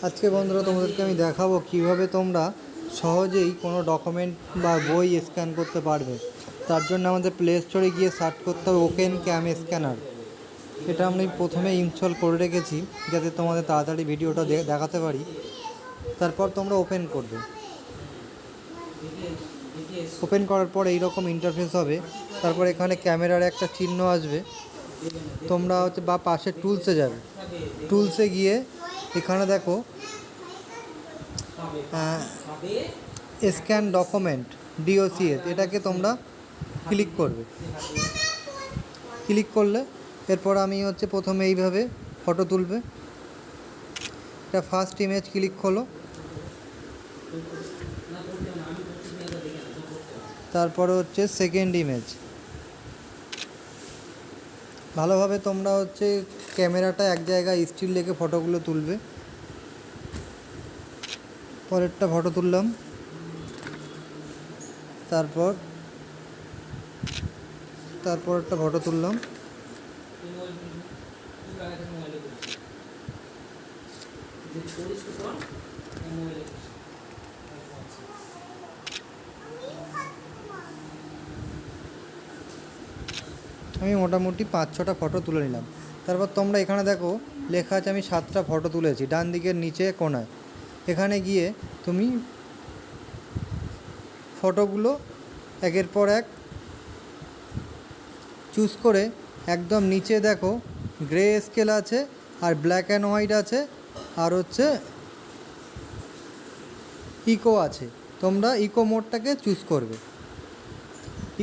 আজকে বন্ধুরা তোমাদেরকে আমি দেখাবো কিভাবে তোমরা সহজেই কোনো ডকুমেন্ট বা বই স্ক্যান করতে পারবে। তার জন্য আমাদের প্লে স্টোরে গিয়ে সার্চ করতে হবে ওপেন ক্যাম স্ক্যানার। এটা আমি প্রথমে ইনস্টল করে রেখেছি যাতে তোমাদের তাড়াতাড়ি ভিডিওটা দেখাতে পারি। তারপর তোমরা ওপেন করবে। ওপেন করার পর এইরকম ইন্টারফেস হবে। তারপর এখানে ক্যামেরার একটা চিহ্ন আসবে। তোমরা বা পাশে টুলসে যাবে। টুলসে গিয়ে এখানে দেখো স্ক্যান ডকুমেন্ট DOCS, এটাকে তোমরা ক্লিক করবে। ক্লিক করলে এরপর আমি প্রথমে এইভাবে ফটো তুলবে। এটা ফার্স্ট ইমেজ ক্লিক হলো। তারপরে সেকেন্ড ইমেজ। ভালোভাবে তোমরা ক্যামেরাটা এক জায়গায় স্থির রেখে ফটোগুলো তুলবে। পরেরটা ফটো তুললাম। তারপরটা ফটো তুললাম। আমি মোটামুটি 5-6টা ফটো তুলে নিলাম। তারপর তোমরা এখানে দেখো লেখা আছে আমি 7টা ফটো তুলেছি ডান দিকের নিচে কোণায়। এখানে গিয়ে তুমি ফটোগুলো একের পর এক চুজ করে একদম নিচে দেখো গ্রে স্কেল আছে আর ব্ল্যাক অ্যান্ড হোয়াইট আছে আর ইকো আছে। তোমরা ইকো মোডটাকে চুজ করবে।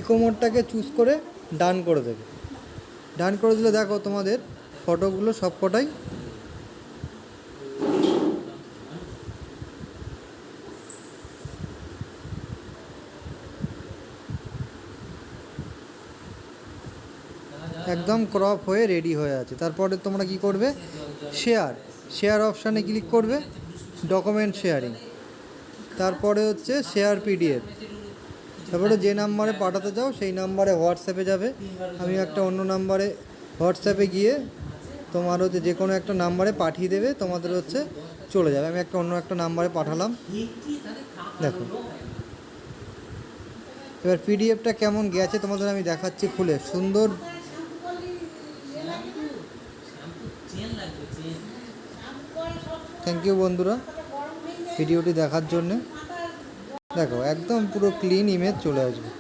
ইকো মোডটাকে চুজ করে ডান করে দেবে। ডান করে দিলে দেখো তোমাদের ফটোগুলো সবকটাই একদম ক্রপ হয়ে রেডি হয়ে আছে। তারপরে তোমরা কি করবে, শেয়ার অপশানে ক্লিক করবে, ডকুমেন্ট শেয়ারিং। তারপরে শেয়ার PDF। তারপরে যে নাম্বারে পাঠাতে চাও সেই নাম্বারে হোয়াটসঅ্যাপে যাবে। আমি একটা অন্য নাম্বারে হোয়াটসঅ্যাপে গিয়ে তোমার যে কোনো একটা নাম্বারে পাঠিয়ে দেবে, তোমাদের চলে যাবে। আমি অন্য একটা নাম্বারে পাঠালাম। দেখো এবার PDFটা কেমন গেছে তোমাদের আমি দেখাচ্ছি খুলে। সুন্দর। থ্যাংক ইউ বন্ধুরা ভিডিওটি দেখার জন্যে। দেখো একদম পুরো ক্লিন ইমেজ চলে আসবে।